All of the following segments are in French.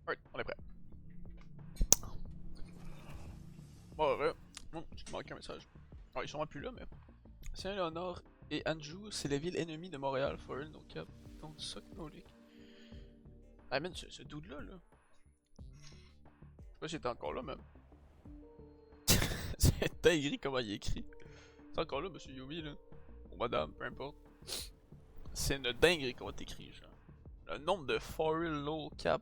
Alright, on est prêt. Bon, ouais. Je manqué un message. Ah, ils sont plus là, mais. Saint-Léonard et Anjou, c'est les villes ennemies de Montréal. For real, no cap. Don't suck, no leak. Ah, man, ce dude-là, là. Je sais pas s'il était encore là, même. C'est dinguerie comment il écrit. C'est encore là, monsieur Yumi, là. Ou madame, peu importe. C'est une dinguerie comment t'écris, genre. Le nombre de for real, no cap.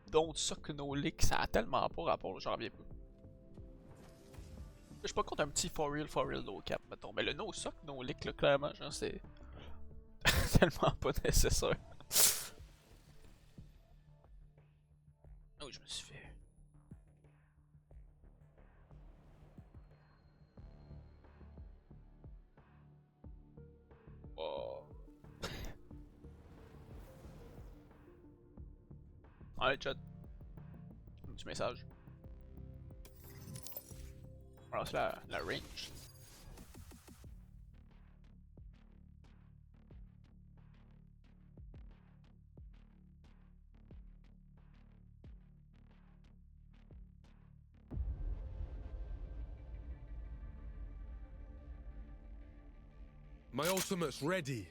Don't suck, no leak, ça a tellement pas rapport, j'en reviens pas. Je suis pas contre un petit for real, no cap, mettons. Mais le no suck, no leak, là, clairement, genre, c'est tellement pas nécessaire. Oh, je me suis fait. Oh. Allez, chat. Un petit message. Alors, c'est la range. My ultimate's ready.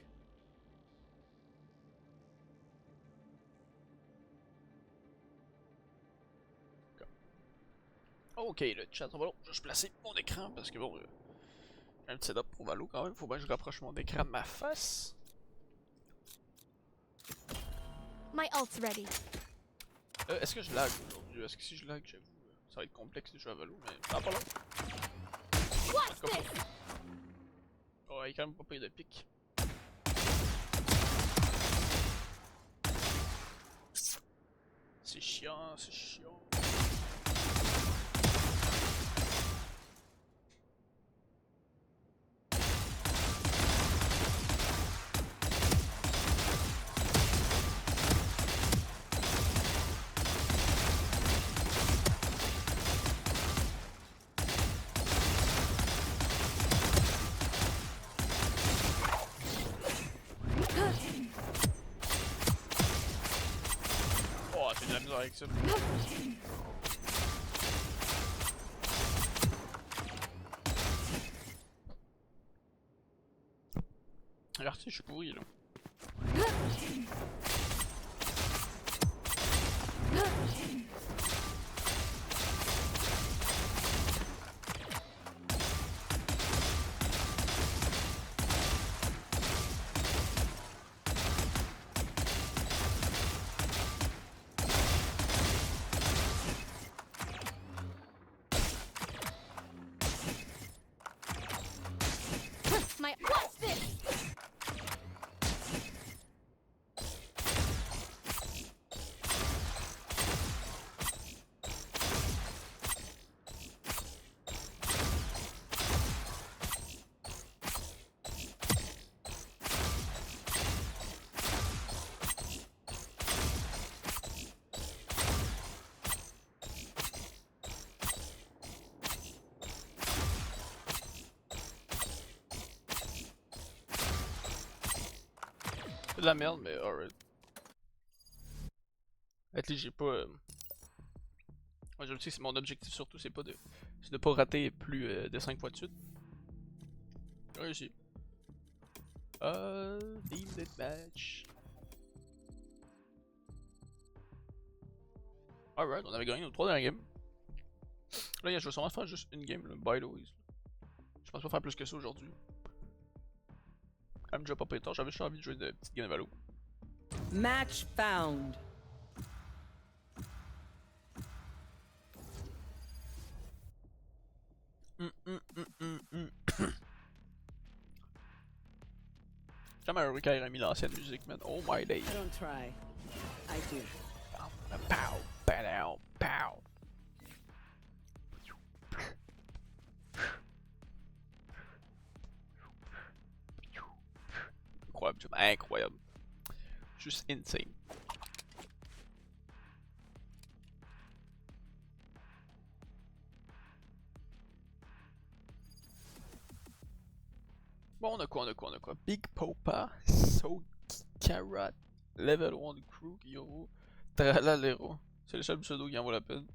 Ok, le chat, on va juste placer mon écran parce que bon, j'ai un petit setup pour Valo quand même. Faut bien que je rapproche mon écran de ma face. My ult's ready. Est-ce que je lag aujourd'hui? Est-ce que si je lag, j'avoue, ça va être complexe de jouer à Valo, mais ça va pas long. What's this? Oh, il est quand même pas payé de pique. C'est chiant, c'est chiant. Oh, j'ai de la misère avec ça. Regarde, je suis pourri là. My what's this? C'est de la merde, mais alright. At least j'ai pas. Moi je le sais, c'est mon objectif surtout, c'est de pas rater plus de 5 fois de suite. J'ai réussi. Team Deathmatch. Alright, on avait gagné nos 3 dernières games. Là, je vais sûrement faire juste une game, là, by the way. Je pense pas faire plus que ça aujourd'hui. Quand même déjà pas pris tard, j'avais juste envie de jouer de petites games de Valo. Match found. Jamais un quand il a mis l'ancienne musique, man. Oh my days. Don't try. I do. Pow, pow, pow. Incroyable, incroyable. Juste insane. Bon, on a quoi? Big Popa, Soul Carrot, Level 1 Crew, Yo, Tralalero. C'est le seul pseudo qui en vaut la peine.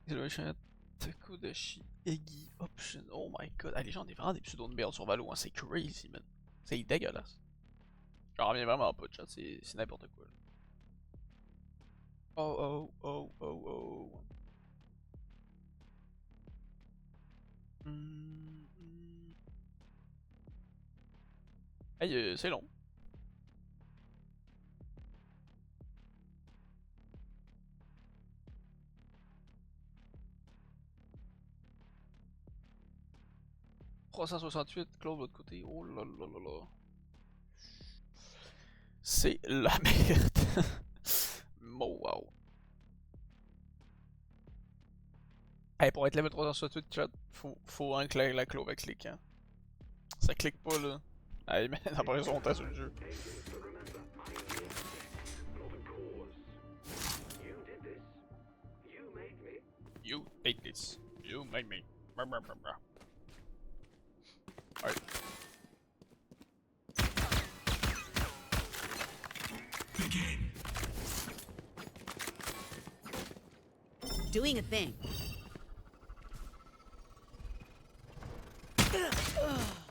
Exclamation Takodashi Egi Option. Oh my god. Ah, les gens ont vraiment des pseudos de merde sur Valo, hein. C'est crazy, man. C'est dégueulasse. J'en reviens vraiment pas de chat, c'est n'importe quoi. Là. Oh oh oh oh oh. Hey, c'est long. « 368, Claude de l'autre côté. Oh là là là là. C'est la merde. Oh, wow. Hey, pour être level 368, chat, faut un que la Claude clique. Hein. Ça clique pas là. Hey, mais après ça, on t'a sur le jeu. You made this. You made me. Alright. Doing a thing.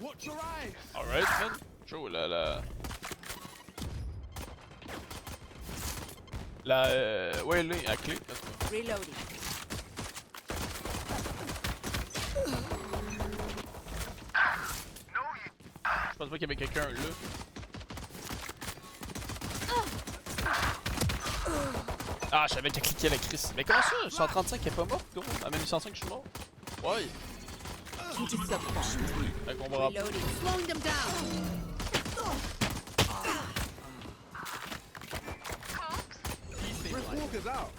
Watch your eyes! Alright, man. Joe, ouais, là, à clé. Reloading. Je pense pas qu'il y avait quelqu'un là. Ah, je savais qu'à cliquer la crise. Mais comment ça? 135 est pas mort, gros? À même 105 je suis mort? Ouais. Fait qu'on va Reloading. Slowing them down. Rift Walker's out!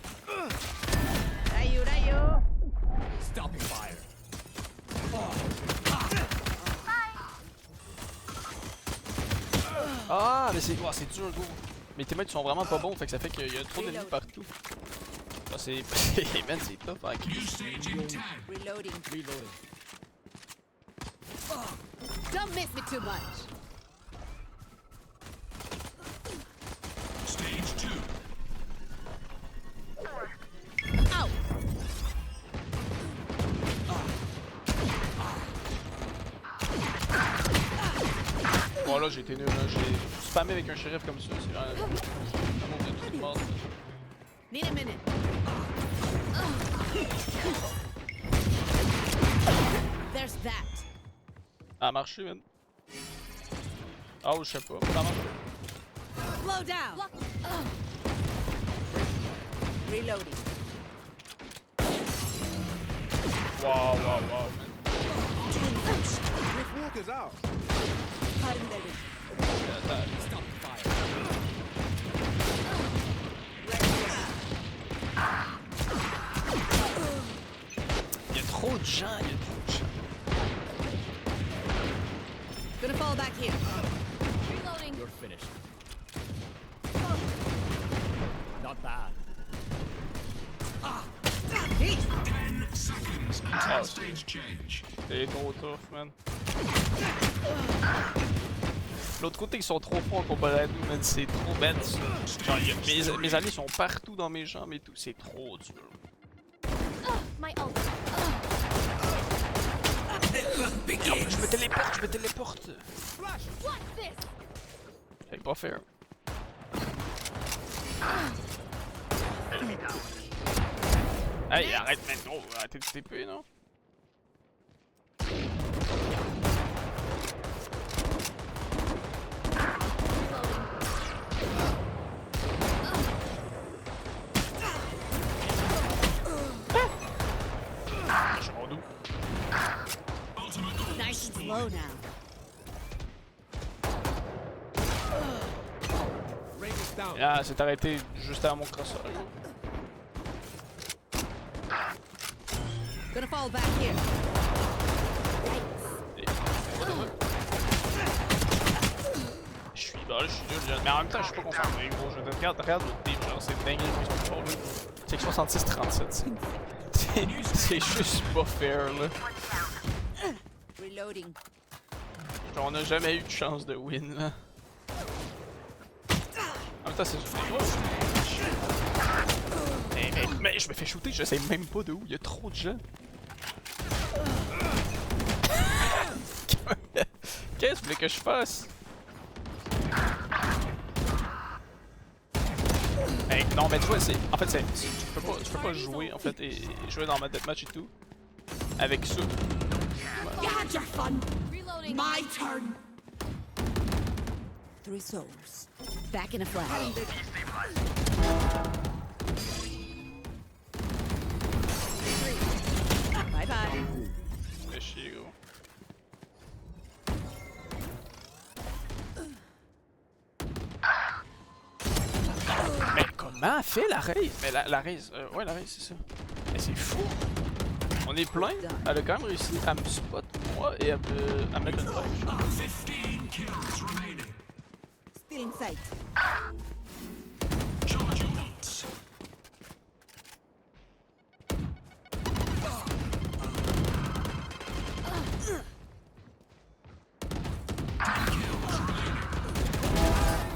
Rayo. Stopping fire! Ah, mais c'est dur, gros. Mes teammates sont vraiment pas bons, fait que ça fait qu'il y a trop d'ennemis partout. Ah, c'est. Man, c'est tough, hein. Reloading. Don't miss me too much. Out. Bon, là, j'ai été nul, là. J'ai spammé avec un shérif comme ça, c'est vraiment. Un de tout mort. Need a minute. There's that. Ça a marché, man. Ah, je sais pas, ça a marché. Slow down. Lock. Reloading. Wow, man. Rift Walker's out! Stopping fire! Il y a trop de gens, Gonna fall back here. Reloading. You're finished. Not bad. 10 seconds until stage change. C'est trop tough, man. L'autre côté, ils sont trop forts comparé à nous, man. C'est trop bête, ça. Genre, mes alliés sont partout dans mes jambes et tout. C'est trop dur. My ult. Je me téléporte. What's this? C'est pas fair. Hey, arrête maintenant. Arrêtez de TP, non? Nice and slow now. Rain is down. Ah, c'est arrêté juste avant mon crossage. Gonna fall back here. Je suis nul, mais en même temps je suis pas concentré, gros. Regarde le team, genre c'est dingue, ils sont forts là. C'est que 66-37, c'est juste pas fair là. Reloading. Genre, on a jamais eu de chance de win là. En même temps c'est juste des Mais je me fais shooter, je sais même pas de où, il y a trop de gens. Qu'est-ce que tu voulais que je fasse? Hey, non mais tu vois, c'est. En fait, c'est. Tu peux pas jouer en fait et jouer dans ma deathmatch et tout. Avec ça. You had your fun. Reloading. My turn. 3 souls. Back in a flash. Bye bye. Fais chier, gros. Mais comment elle fait la raise? Mais la raise, ouais, la raise, c'est ça. Mais c'est fou! On est plein, elle a quand même réussi à me spot, moi, et à me mettre une flèche. 15 kills remaining. Still in sight. Charge your ults.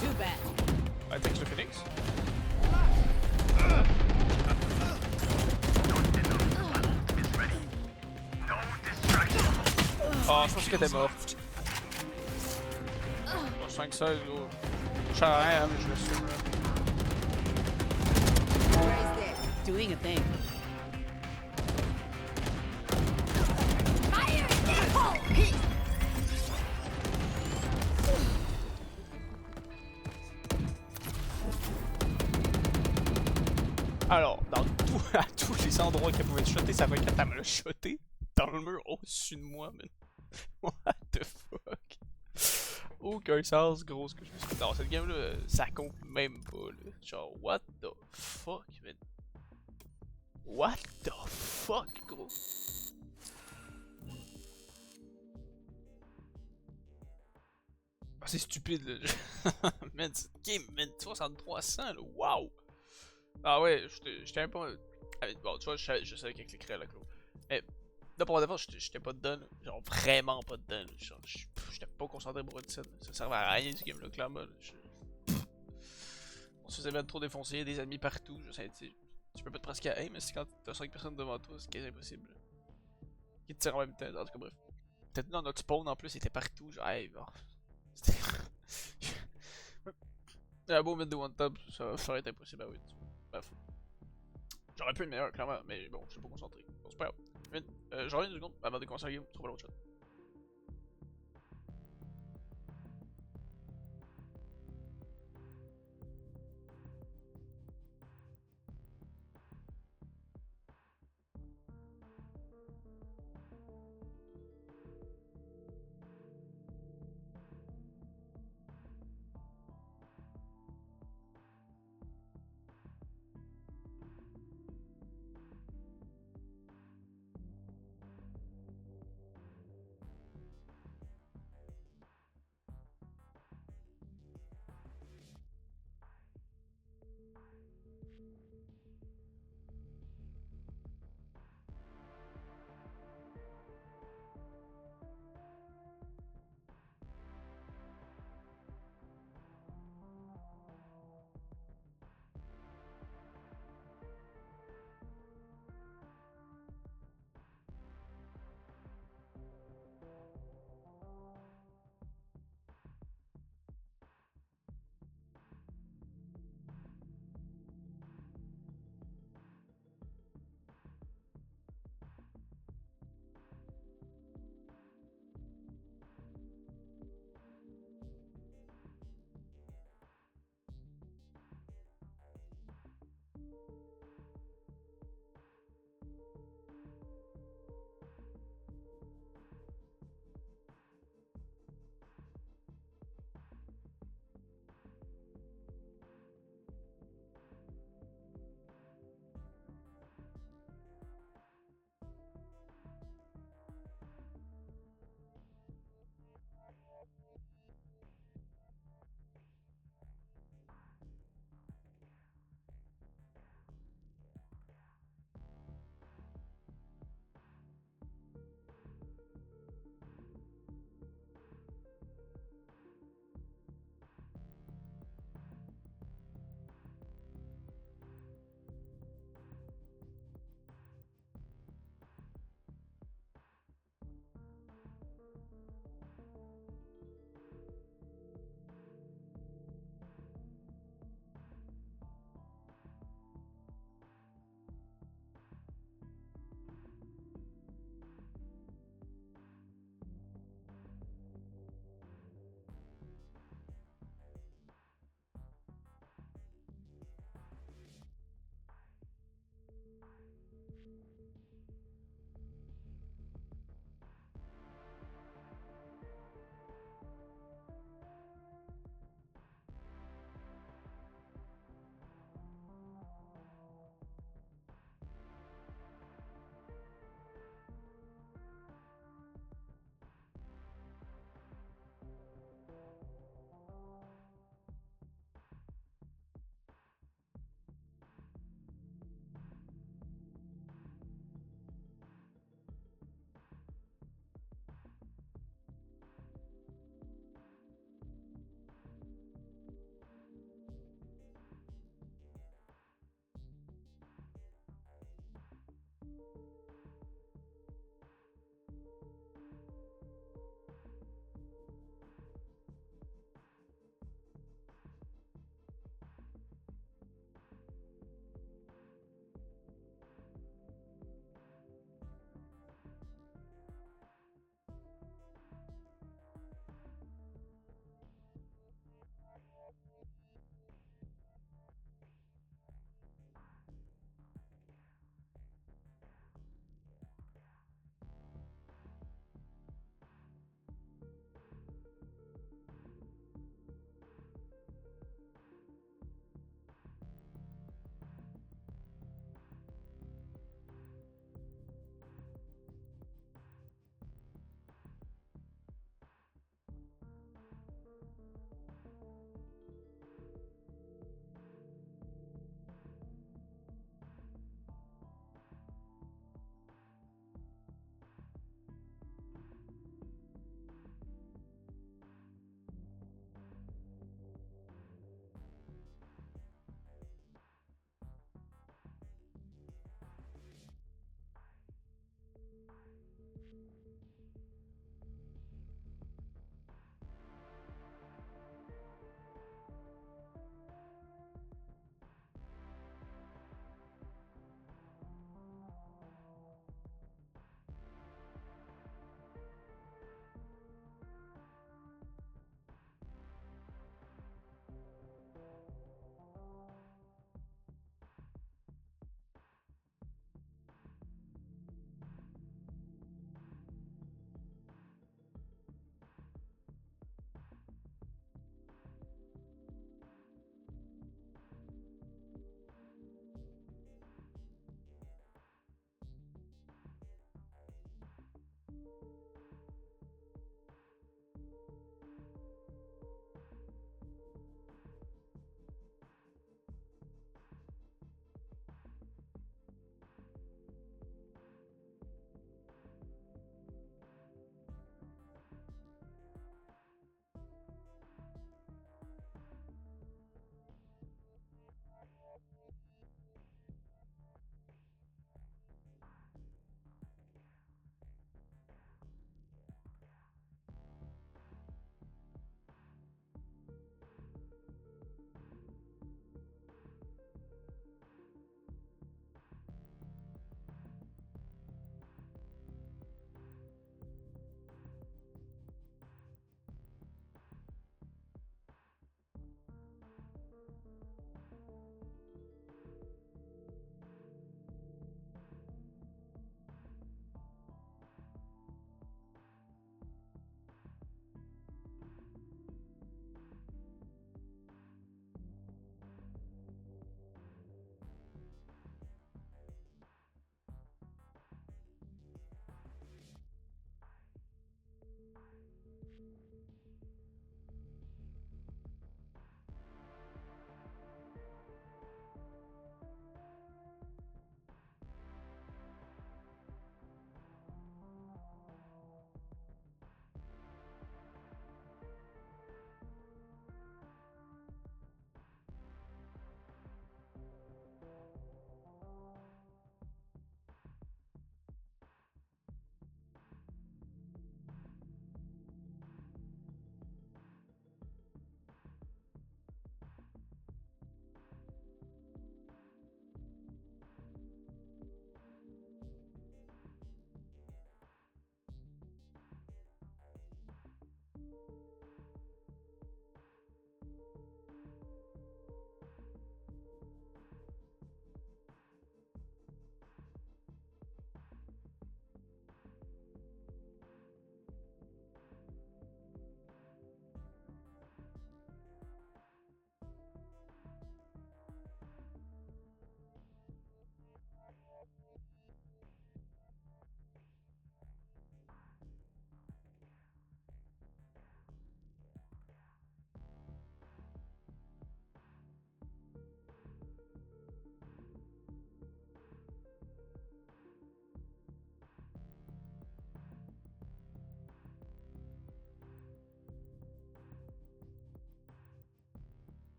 Too bad. Ouais, texte le Phoenix. Oh, je pense qu'elle était morte. Bon, 5-16, gros. Je sais rien, mais je le suis, là. Right there. Doing a thing. Fire in the hole! Alors, à tous les endroits qu'elle pouvait shotter, ça va être à me le shotter dans le mur au-dessus de moi, man. What the fuck? Aucun sens, gros, ce que je me suis dit. Non, cette game-là, ça compte même pas, là. Genre, what the fuck, man? What the fuck, gros? Ah, c'est stupide, là. Man, cette game, man, 6300, là, wow! Ah ouais, j'étais un peu. Bon, tu vois, je savais qu'elle cliquerait là, Claude. Mais là, pour la défense, j'étais pas dedans, là. Genre vraiment pas dedans. Là. Genre, j'étais pas concentré pour une scène. Ça servait à rien ce game-là, clairement. Là. On se faisait même trop défoncer, il y a des ennemis partout. Je sais, tu peux pas te presque à aim, mais c'est quand t'as 5 personnes devant toi, c'est quasi impossible. Là. Qui te tirent en même temps, en tout cas, bref. Peut-être dans notre spawn en plus, il était partout. Genre, hey, bon. C'était. Un beau mid de one top, ça aurait été impossible à win. Bref. J'aurais pu être meilleur, clairement, mais bon, je suis pas concentré. Bon, c'est pas grave. Je reviens 2 secondes avant de commencer la game, trouve l'autre shot.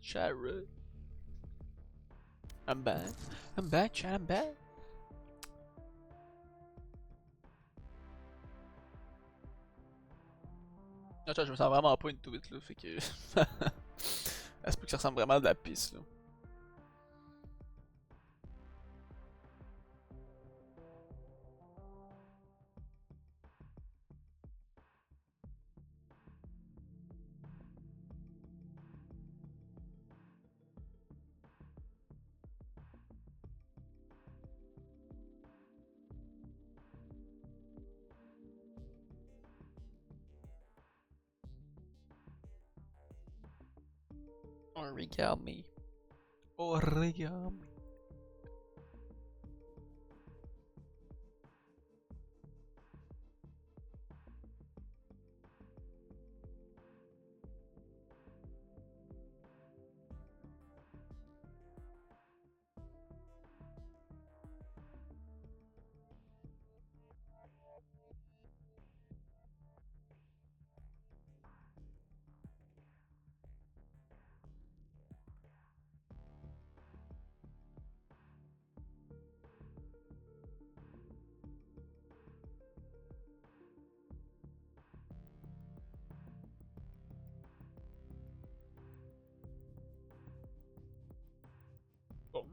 Chara. I'm back. I'm back, chat, I'm back. Attends, je me sens vraiment pas into it là, fait que. Ça se peut que ça ressemble vraiment à de la pisse là. Origami. Origami. Bon.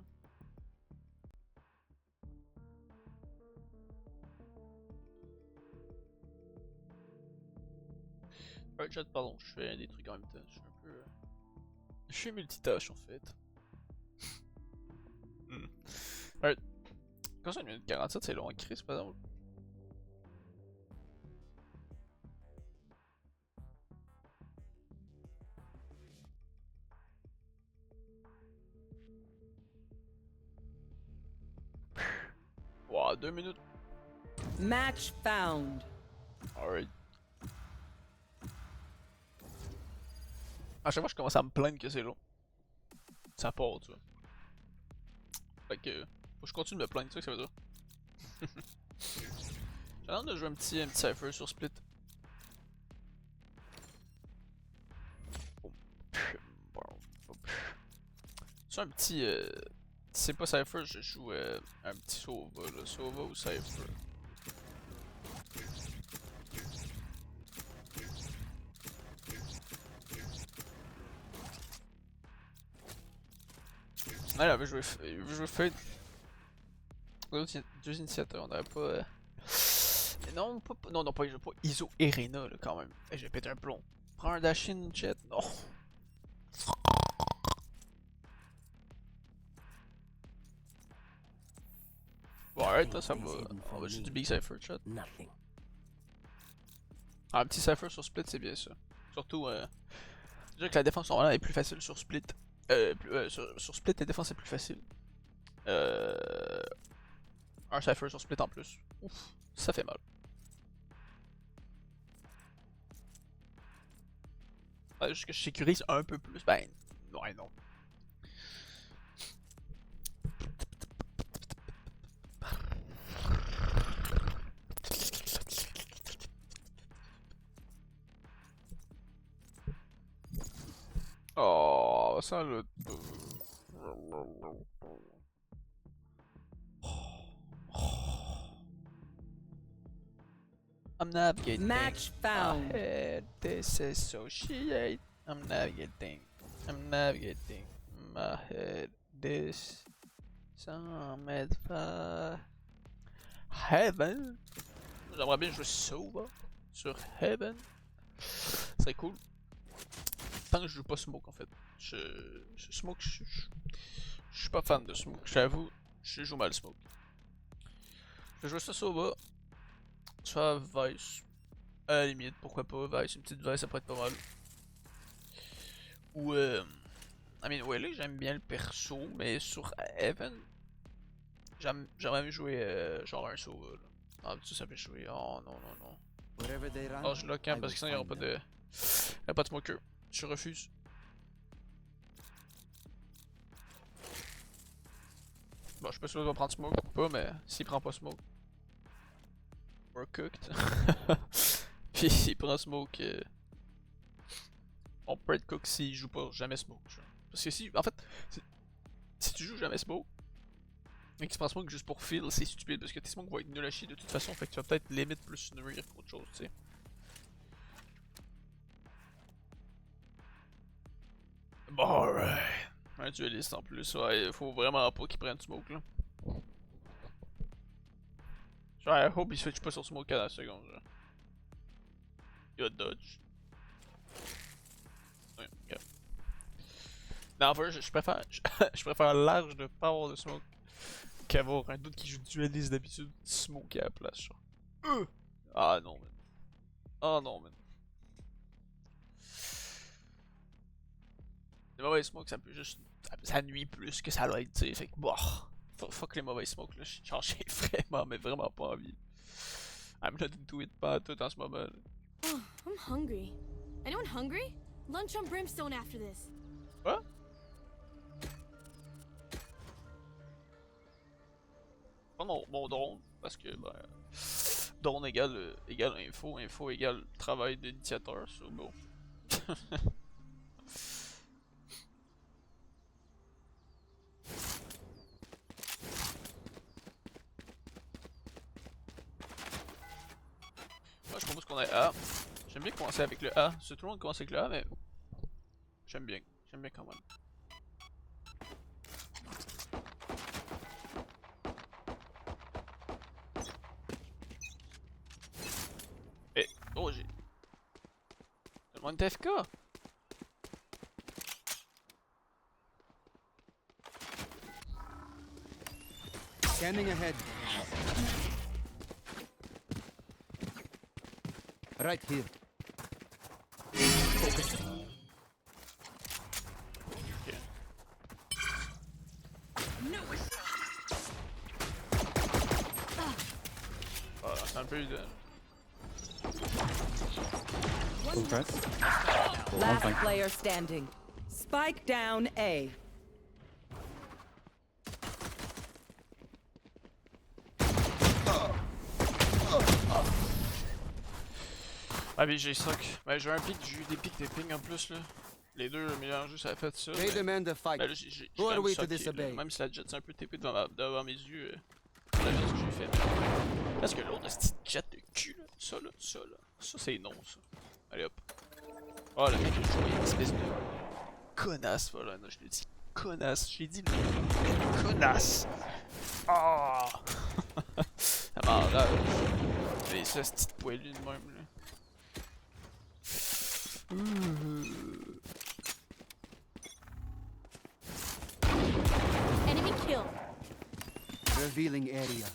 Chat, pardon, je fais des trucs en même temps. Je suis un peu. Je suis multitâche en fait. Alright. Quand c'est 1 minute 47, c'est long à Chris, par exemple. Wow, 2 minutes. Match found. Alright. À chaque fois, je commence à me plaindre que c'est long. Ça part, tu vois. Fait que. Faut que je continue de me plaindre, tu sais ce que ça veut dire. J'ai hâte de jouer un petit cypher sur Split. C'est un petit. Si c'est pas Cypher, je joue un petit Sova, là. Sova ou Cypher. Ah, il avait joué Fade. Deux initiateurs, on n'aurait pas. Non, pas, il joue pas ISO Erena là, quand même. J'ai pété un plomb. Prends un dash-in, chat. Non. Bon, alright, là, ça va. On va juste du big cypher, chat. Nothing. Un petit cypher sur split, c'est bien ça. Surtout, déjà que la défense normalement est plus facile sur split. Sur split, la défense est plus facile. Un cypher sur split en plus. Ouf, ça fait mal. Juste que je sécurise un peu plus, ben, ouais, non. Oh, ça le. I'm navigating. Match found. Ahead, disassociate. I'm navigating. I'm navigating. My head. This. Some Heaven. J'aimerais bien jouer Sova sur Heaven. C'est cool. Tant que je joue pas Smoke en fait. Smoke, je suis pas fan de Smoke. J'avoue, je joue mal Smoke. Je vais jouer ça Sova. Soit Vice. À la limite, pourquoi pas Vice. Une petite Vice, ça pourrait être pas mal. Ou ouais, là j'aime bien le perso, mais sur Heaven, j'aimerais mieux jouer genre un Sova. Là. Ah, ça peut jouer. Oh non, non, non. Oh, je lock parce que sinon il n'y aura pas de. Il n'y a pas de smoker. Je refuse. Bon, je sais pas si il va prendre smoke ou pas, mais s'il prend pas smoke, we're cooked. Puis s'il prend smoke, on peut être cook s'il joue pas jamais smoke. Genre. Parce que si, en fait, si tu joues jamais smoke, et que tu prends smoke juste pour feel, c'est stupide parce que tes smokes vont être nuls à chier de toute façon, fait que tu vas peut-être limite plus nuire qu'autre chose, tu sais. Bon, alright. Un dueliste en plus, ouais, faut vraiment pas qu'il prenne smoke là. Genre, I hope il switch pas sur smoke à la seconde, genre. Il a dodge. Ouais, ok. Non, en vrai, je préfère, je préfère large de pas avoir de smoke qu'avoir un doute qui joue dueliste d'habitude smoke à la place, genre. Ah non, man. Ah non, man. Les mauvais smokes, ça peut juste. Ça nuit plus que ça l'aide, tu sais. Fait que, bah. Fuck les mauvais smokes, là. Genre, j'ai vraiment, mais vraiment pas envie. I'm not into it pas tout en ce moment, là. Oh, I'm hungry. Anyone hungry? Lunch on Brimstone after this. Quoi? Pas mon drone, parce que, ben. Drone égale, égale info, info égale travail d'initiateur, so bon. Moi je propose qu'on ait A. J'aime bien commencer avec le A. C'est tout le monde commence avec le A, mais j'aime bien quand même. Eh, oh j'ai... Le monde TFK! Scanning ahead. Right here. Focusing. Ok. Voilà, c'est un peu de... Last player standing. Spike down A. Ah mais j'ai soc. Ben j'ai un pic, j'ai eu des pics de ping en plus là. Les deux mélangés ça a fait ça. They Mais, demand a fight. ben là j'ai Who quand are même we to socké, disobey? là. Même si la jet s'est un peu TP devant mes yeux. On a vu ce que j'ai fait. Parce que l'autre c'est jet de cul là. Ça là, ça là. Ça c'est non ça. Allez hop. Oh le mec a joué une espèce de connasse voilà, non, je l'ai dit. Connasse, j'ai dit connasse. Ah ça m'enrage. Mais ça c'est petite poilue de même là. Enemy kill. Revealing area.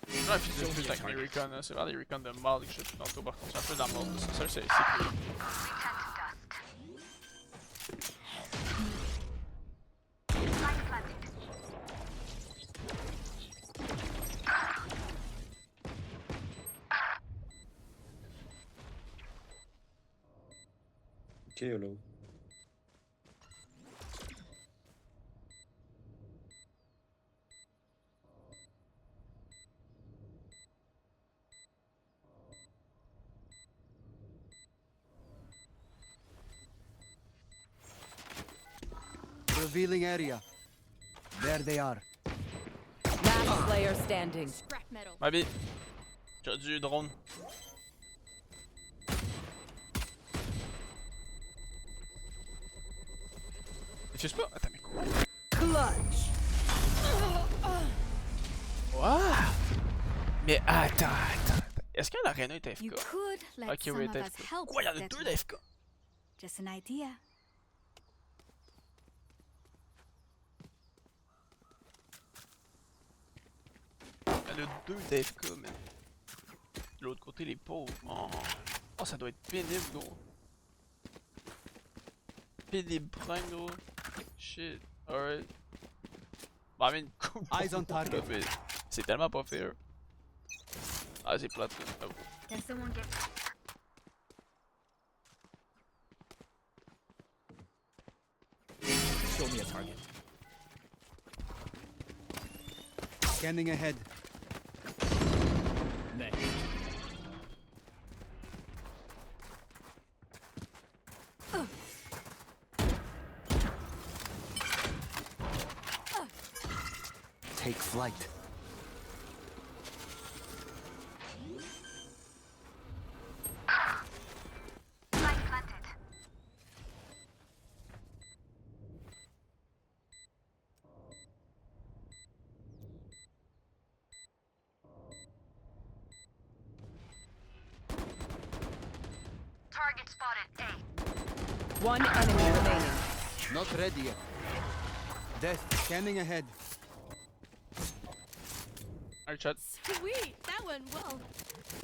Ouais, pis c'est plus avec mes recons, là. C'est vraiment des recons de merde que je fais tantôt par contre. C'est un peu dans le mode, ça c'est cool. Ok, hello. Revealing area. There they are. Last player standing. Scrap metal. Mabi, j'ai du drone. Diffuse pas? Attends, mais quoi? Clutch. What? Mais attends. Est-ce que l'arena est You AFK? could let Ok, some oui, of t'es us AFK. help Quoi, y'en a that deux way. d'AFK? Just an idea. Y'en a deux d'AFK, man. De l'autre côté, les pauvres. Oh, ça doit être pénible, gros. Pénible prime, gros. Shit, alright. Bah, mais une coupe. Eyes on target. C'est tellement pas fair. Ah, c'est plate, là. J'avoue. Can someone get Show me a target. Scanning ahead. Next. take flight. Target spotted. A. One enemy remaining. Not ready yet. Death scanning ahead. Un chat. Sweet, that went well.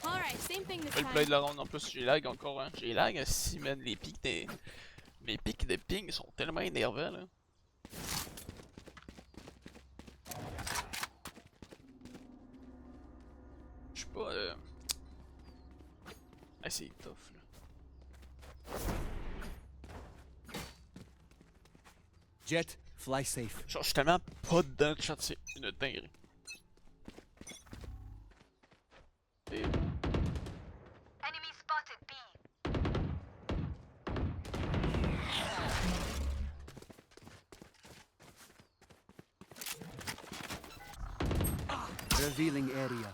Alright, same thing this Le time. play de la ronde en plus, j'ai lag encore, hein. J'ai lag si, man. Les pics des. Mes pics de ping sont tellement énervants, là. Je sais pas, Ah, c'est tough, là. Jet, fly safe. Genre, je suis tellement pas dedans de chat, c'est une dinguerie. Et... Enemy spotted. B. Revealing area.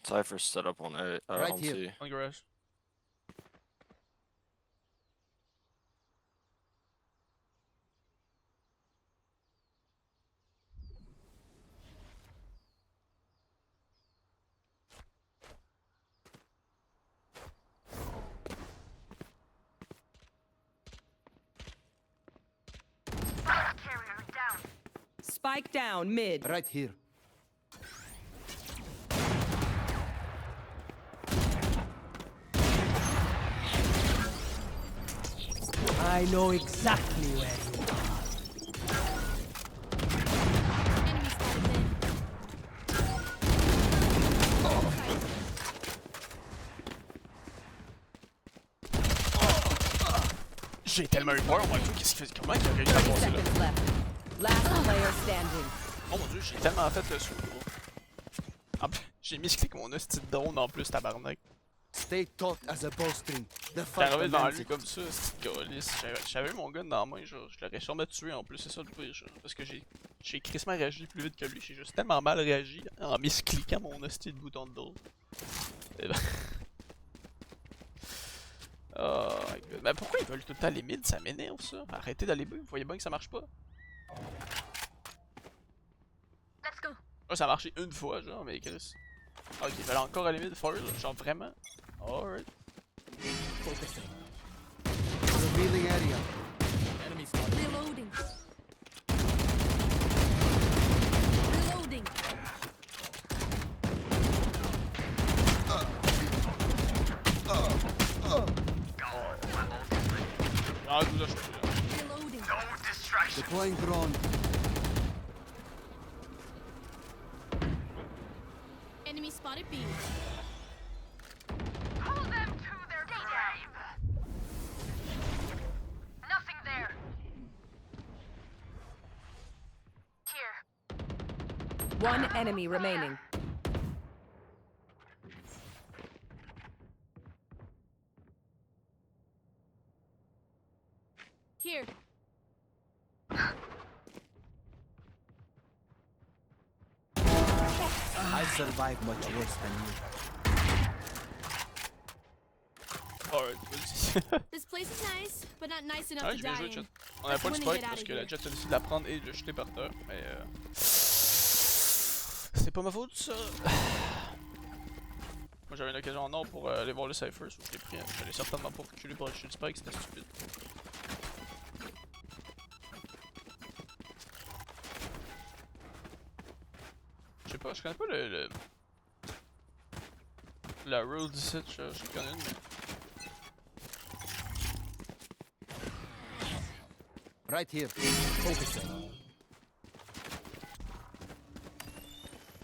Cypher set up on A. Right On here. C. On garage. Carrier down. Spike down mid. Right here. I know exactly where you are. Enemy spotted mid. J'ai tellement eu peur, moi, qu'est-ce qu'il fait? Comment il a réussi à 30 passer là? seconds left. Last player standing. Oh mon dieu, j'ai tellement fait le saut, gros. En plus, j'ai mis ce clic mon hostie de drone en plus, tabarnak. Stay taut as a bowstring. The T'es fight arrivé devant demands lui it. comme ça, c'est gaulliste. J'avais eu mon gun dans la main, genre, je l'aurais sûrement tué en plus, c'est ça le pire, genre. Parce que j'ai crissement réagi plus vite que lui, j'ai juste tellement mal réagi en miscliquant mon hostie de bouton de dos. Et ben... Oh my god. Mais pourquoi ils veulent tout le temps les mid? Ça m'énerve ça. Arrêtez d'aller bas, vous voyez bien que ça marche pas. Let's go. Oh, ça a marché une fois, genre, mais Chris. Ok, ils veulent encore aller mid foil, genre vraiment. Alright. Revealing area. Reloading. Reloading. Ah, je vous ai choisi, là. Reloading. Deploying drone. Enemy spotted B. Pull them to their grave. Nothing there. Here. One enemy remaining. Here. I survived much worse than you. Alright, vas-y. This place is nice, but not nice enough Ouais, to j'ai bien die joué, in. chat. On avait pas de Let's win and spike get parce outta que la here. jet a décidé de la prendre et de le jeter par terre, mais c'est pas ma faute ça. Moi j'avais une occasion en or pour aller voir le Cypher, sauf que je l'ai pris. J'allais certainement pas reculer pour aller jeter le spike, c'était stupide. Je sais pas, je connais pas la rule 17, je connais une, mais... Right here. Focusing.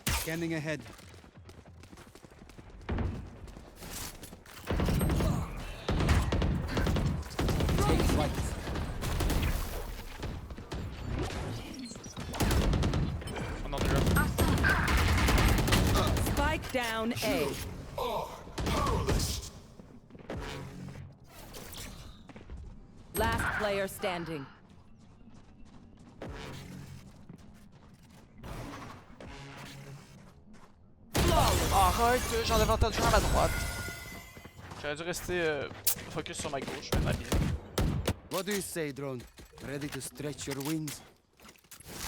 Scanning ahead. Take flight. Another drop. Spike down A. Last player standing. Arrête, j'en avais entendu un à ma droite. J'aurais dû rester focus sur ma gauche, mais ma bien. What do you say, drone? Ready to stretch your wings?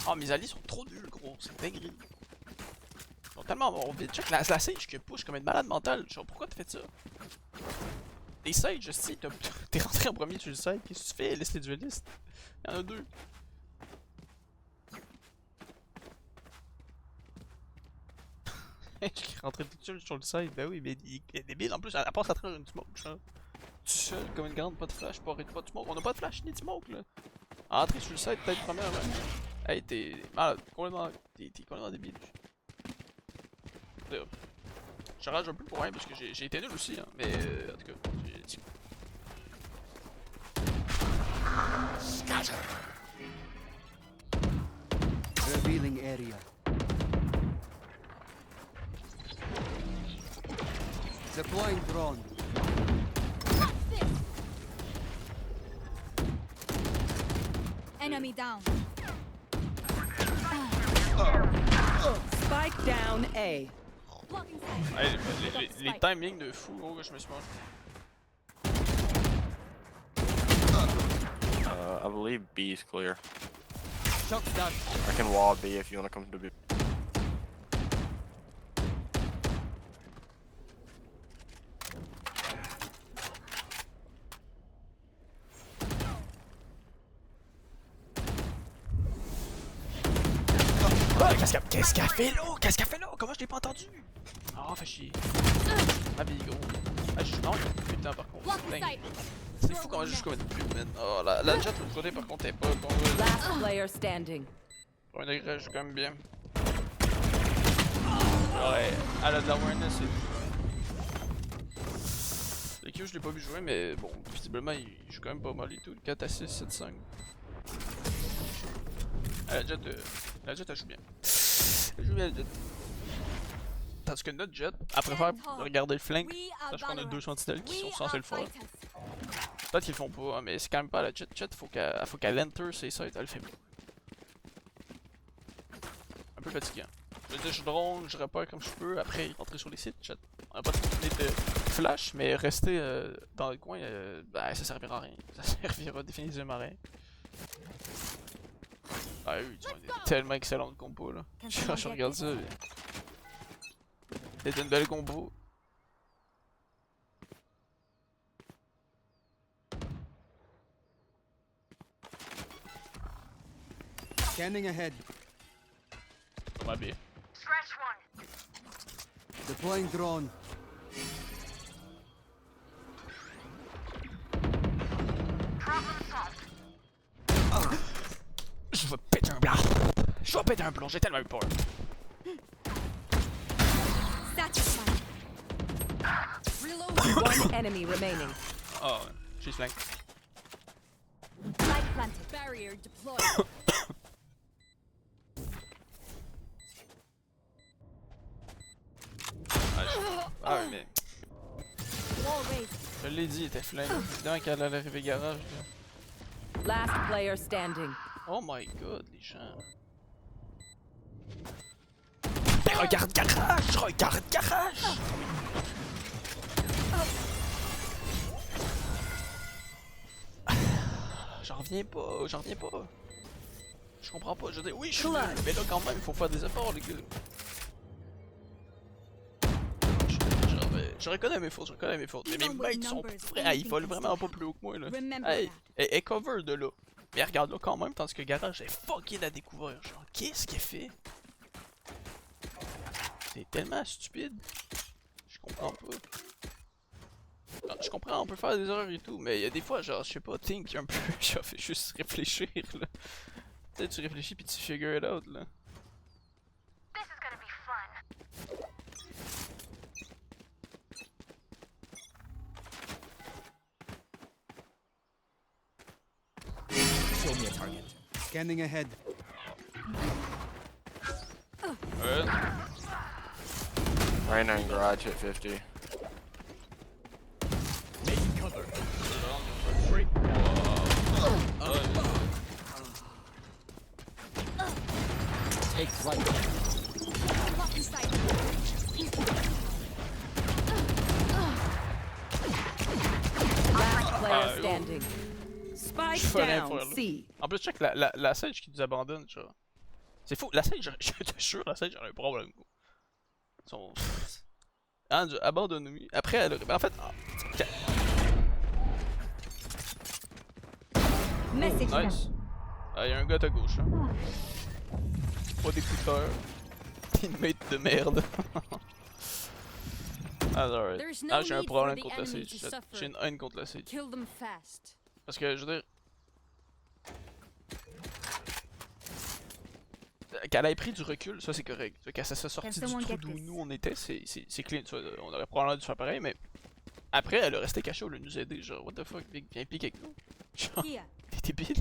Oh, mes alliés sont trop nuls, gros, c'est dinguerie. Ils sont tellement bons vite. Check la Sage qui push comme une malade mentale. Genre, pourquoi t'as fait ça? Des Sage, je sais, t'es rentré en premier sur le side. Qu'est-ce que tu fais? Laisse les duelistes. Y'en a deux. Je suis rentré tout seul sur le side. Ben oui, mais il est débile en plus. Elle passe à travers une smoke, genre. Tout seul comme une grande, pas de flash, pas de smoke. On a pas de flash ni de smoke là. Entrer sur le side, peut-être première. Hey, t'es malade, complètement. T'es complètement débile. Je rage un peu pour rien parce que j'ai été nul aussi, hein. Mais en tout cas, j'ai dit. Revealing area. Deploying drone. Enemy down. Spike down A. Blocking sight. Hey, les timings de fou, gros, que je me suis mangé. I believe B is clear. Shock's done. I can wall B if you wanna come to B. Qu'est-ce qu'elle fait là? Qu'est-ce qu'elle fait là? Comment je l'ai pas entendu? Oh, fait chier. Ah, bille, gros. Ah, je suis mort putain par contre. Blocking Dingue. sight. C'est fou comment je joue comme une pute, man. Oh, la jet de l'autre côté par contre est pas bon. Last player standing. Pour un degré, je joue quand même bien. Ouais, elle a de l'awareness et tout. Les Q, je l'ai pas vu jouer, mais bon, visiblement, il joue quand même pas mal et tout. 4 à 6, 7, 5. La jet, elle joue bien. Elle joue bien, la jet. Tandis que notre jet, elle préfère regarder le flank. Parce qu'on a deux sentinelles qui sont censés le faire. Peut-être qu'ils le font pas, mais c'est quand même pas la jet. Jet, faut qu'elle enter ses sites, elle le fait pas. Un peu fatigant. Je veux dire, je drone, je repère comme je peux, après rentrer sur les sites, jet. On a pas de possibilité de flash, mais rester dans le coin, bah, ça servira à rien. Ça servira définitivement à rien. Ah oui, tu vois, tellement excellente compo là. Je regarde ça. C'est une belle combo. Scanning ahead. On m'a bien. Scratch one. Deploying drone. Problem solved. Je vais péter un blanc. Je vais péter un blanc, j'ai tellement eu peur. Satisfied. One enemy remaining. Oh, she's flanked. Light planted. Barrier deployed. Ah ouais, mais Wall raised. je l'ai dit, il était flank. Évidemment qu'elle allait arriver garage. Là. Last player standing. Oh my god, les gens. Mais regarde garage! Regarde garage! J'en reviens pas, j'en reviens pas. Je comprends pas, je dis oui, je suis nul, mais là quand même, il faut faire des efforts, les gars. Je reconnais mes fautes, mais mes mates sont vrais, ils volent vraiment pas plus haut que moi là. Hey, et cover de là. Mais regarde là quand même, tandis que Garage est fucké la découvrir. Genre, qu'est-ce qu'il fait? C'est tellement stupide. Je comprends pas. Non, je comprends, on peut faire des erreurs et tout, mais il y a des fois, genre, je sais pas, think un peu, genre, fais juste réfléchir là. Tu sais, tu réfléchis puis tu figure it out là. This is gonna be fun. Show me a target. Scanning ahead. Ouais. Right now in garage at 50. Making cover. Freak. Take flight. Blocking sight. standing. Spike Je ferais down. faire, là. C. En plus, check la Sage qui nous abandonne, genre. C'est fou, la Sage, je te jure, la Sage, j'aurais un problème. Son. Ange, abandonne-nous. Après, elle aurait. En fait. Nice. Ah, y'a un gars à ta gauche, hein. Pas d'écouteurs. Teammate de merde. Ah, alright. There's no Ah, j'ai un need problème for the contre la enemy Sage. to suffer. J'ai une haine contre la Sage. Kill them fast. Parce que, je veux dire. Qu'elle ait pris du recul, ça c'est correct. Qu'elle s'est sortie du trou d'où nous on était, c'est clean. Ça, on aurait probablement dû faire pareil, mais. Après, elle a resté cachée au lieu de nous aider. Genre, what the fuck, Big, viens impliquer avec nous. Genre, Here, t'es débile.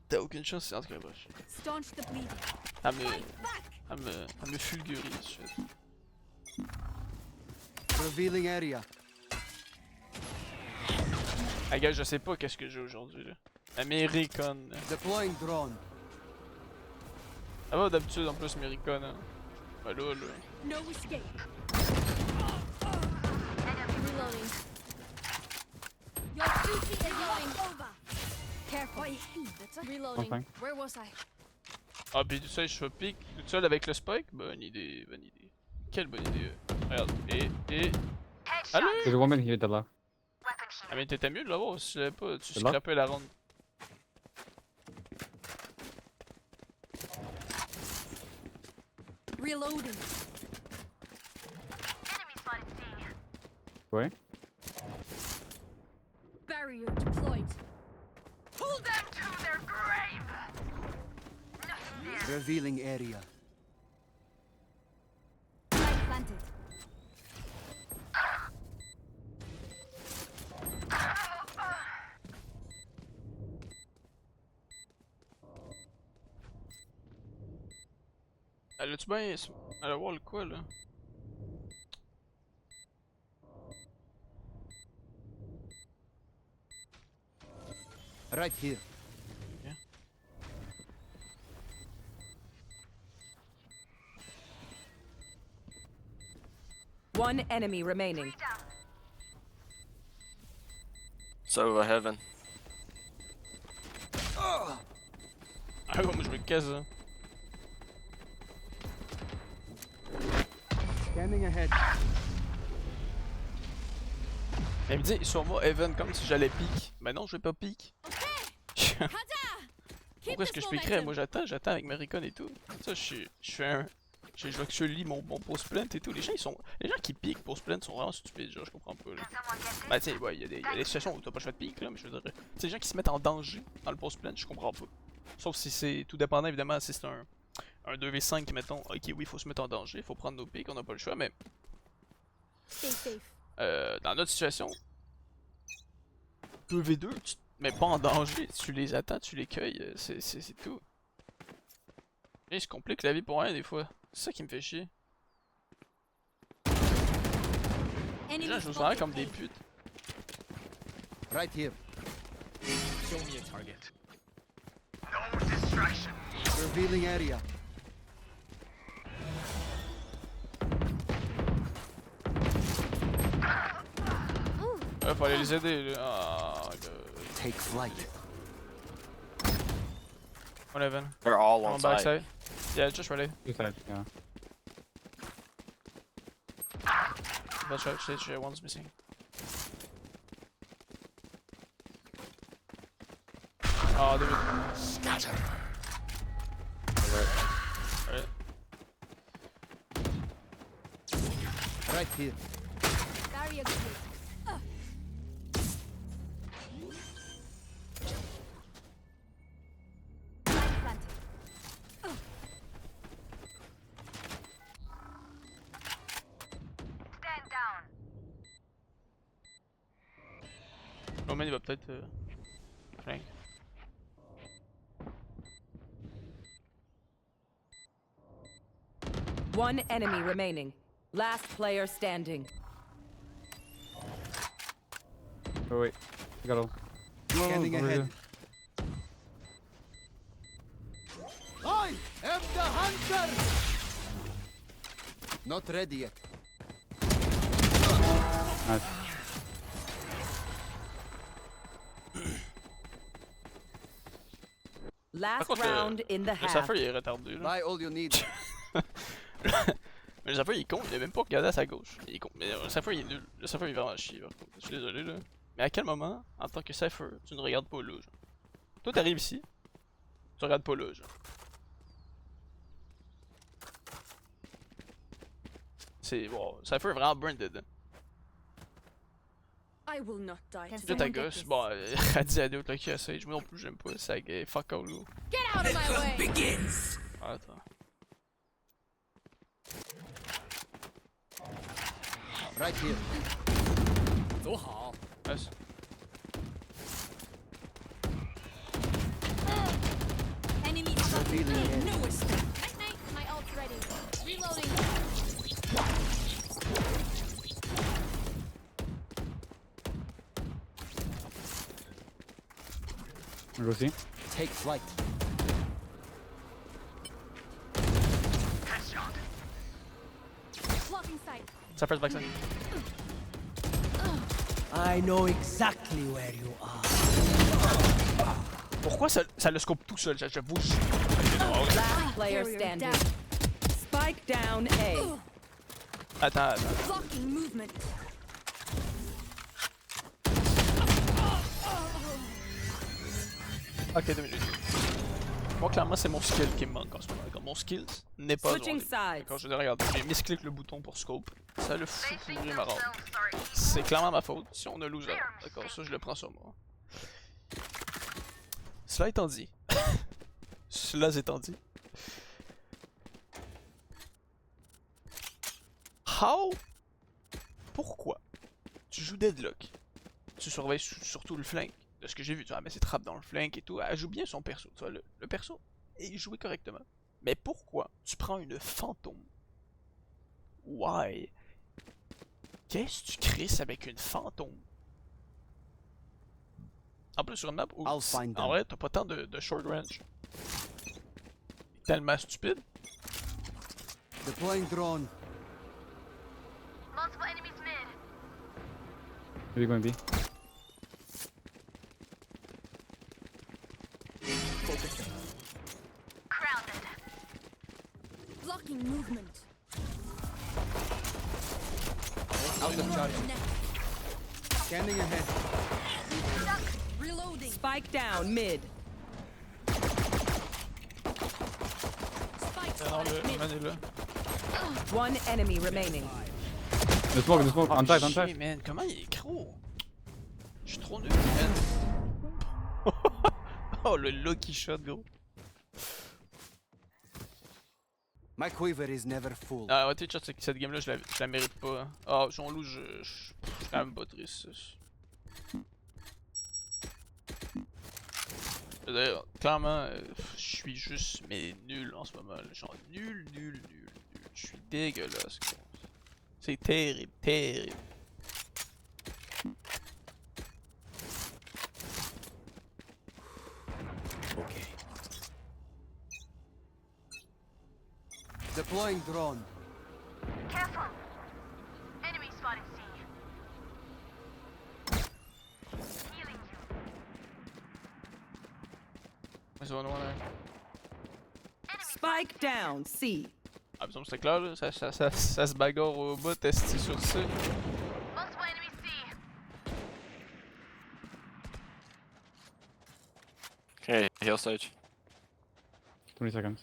T'as aucune chance, c'est en tout cas, boche. staunch the bleeding. Elle me fulgurise, je fais. Revealing area. Ah, gars, je sais pas qu'est-ce que j'ai aujourd'hui, là. American. Deploying drone. Ça va d'habitude en plus, American, hein. Ben là. No escape. Reloading. Your duty is over. Careful. Reloading. Enfin. Where was I? Ah, pis tu sais, je fais pique toute seule avec le spike. Bonne idée, bonne idée. Quelle bonne idée. Regarde, et. Allez! There's a woman here, Della. Weapon here. Ah, mais t'étais mieux de l'avoir si tu l'avais pas. Tu C'est là? scrapais la ronde. Reloading. Enemy spotted C. Ouais. Barrier deployed. Pull them to their grave. Nothing there. Revealing area. Light planted. Elle a-tu bien. Elle va voir le quoi là? Right here. One enemy remaining. Down. So heaven. Ah, moi je me casse, hein. Scanning ahead. Elle me dit sur moi, Evan, comme si j'allais pique. Mais non, je vais pas pique. Keep Pourquoi est-ce que this je piquerais? momentum. Moi j'attends avec Maricon et tout. Ça, je fais un. Je actually mon post plant et tout. Les gens qui piquent post plant sont vraiment stupides, genre, je comprends pas. Là. Can someone get this? Bah, tu sais, ouais, y a des situations où t'as pas le choix de pique, là, mais je veux dire. Tu sais, les gens qui se mettent en danger dans le post plant, je comprends pas. Sauf si c'est tout dépendant, évidemment, si c'est un 2v5, mettons, ok, oui, il faut se mettre en danger, faut prendre nos piques, on n'a pas le choix, mais. Stay safe. Dans notre situation, 2v2, tu te mets pas en danger, tu les attends, tu les cueilles, c'est tout. Et je complique la vie pour rien des fois. C'est ça qui me fait chier. Les Enemy gens jouent spotted. vraiment comme des putes. Right here. Show me a target. No distraction. Revealing area. Ouais, faut aller les aider là. Ah, god. Take flight. One Evan. They're all On on side. backside. Yeah, just ready. Two sides, yeah. Watch out, stage one's missing. Oh, David. Scatter. Alright. Right here. Barrier deployed. Light planted. Stand down. Roman il va peut-être. Flank. One enemy remaining. Last player standing. Oh wait, I got all. Scanning over ahead. here. I am the hunter! Not ready yet. Nice. Last contre, round in the Le half. Cypher il est retardé là. Buy all you need. Mais le Cypher il est con, il a même pas regardé à sa gauche. Il est con. Mais le Cypher il est nul. Le Cypher il est vraiment chier par contre. Je suis désolé là. Mais à quel moment, en tant que Cypher, tu ne regardes pas là genre? Toi t'arrives ici, tu regardes pas là genre. C'est bon, Cypher est vraiment branded. I will not die. Can Là ta someone get gosse, this? bon, elle dit à d'autres là qui essaye. Moi non plus j'aime pas ça, fuck all là. Get out of my way! Ah, attends. Right here. 走好， Nice. Enemy Revealing area. no escape. Night night, my ult's ready. Reloading. Go see. Take flight. Blocking sight. Cypher's backside. I know exactly where you are. Pourquoi ça le scope tout seul, j'avoue. Last player Carrier standing. down. Spike down A. Attends. Blocking movement. Ok, 2 minutes. Moi, clairement, c'est mon skill qui me manque en ce moment. Comme mon skill n'est pas Switching droit. sides. Quand je dis, regarde, j'ai misclick le bouton pour scope. Ça le fout They think pourrir ma robe. themselves are equal. C'est clairement ma faute si on a lose la round. D'accord, ça je le prends sur moi. Cela étant dit. Cela étant dit. How? Pourquoi? Tu joues Deadlock. Tu surveilles surtout le flank. De ce que j'ai vu, tu vois, mais c'est trap dans le flank et tout. Elle joue bien son perso. Tu vois, le perso est joué correctement. Mais pourquoi tu prends une fantôme? Why? Qu'est-ce que tu crisses avec une fantôme? En plus, sur une map où, I'll find en them. vrai, t'as pas tant de short range. Tellement stupide. Deploying drone. Multiple enemies mid. Maybe going B. Crowded. Blocking movement. Out of charge. Scanning ahead. Reloading. Spike down mid. Spike Non, spotted le mid. man est là. One enemy remaining. The smoke, on site, on chier, site. man, comment il est gros? Je suis trop nul, man. Oh, le lucky shot, gros. My quiver is never full. Ah, ouais, t'es chat, cette game-là, je la mérite pas. Ah, si on lose, je suis quand même pas triste. D'ailleurs, clairement, je suis juste, mais nul en ce moment. Là. Genre, nul. Je suis dégueulasse, gros. C'est terrible, terrible. Okay. Deploying drone. Careful. Enemy spotted C. Healing you. Mais c'est vraiment loin, là. Spike down C. Ah, mais c'est clair, là. Ça se bagarre au bout, testi sur ça. Multiple enemies C. Okay, heal stage. 20 seconds.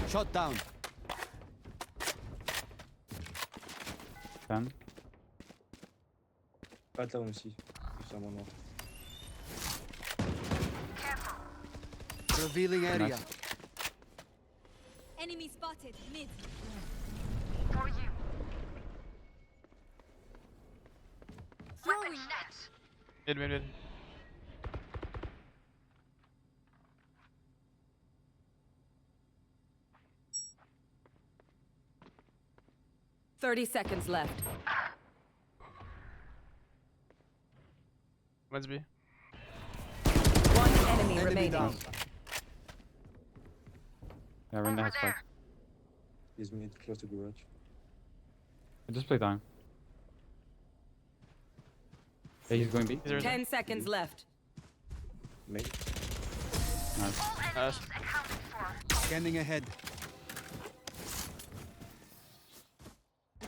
Shot down. 10. Pas de là aussi. Juste un moment. Careful. Revealing area. Enemy spotted mid. For you. Throwing. Net. Mid. 30 seconds left. Let's be. One enemy Enemy remaining. down. Yeah, we're in the hot spot. He's mid, close to garage. Just play time. Yeah, he's going B. He's right 10 seconds left. Maybe. Nice. Nice. accounted for. Scanning ahead.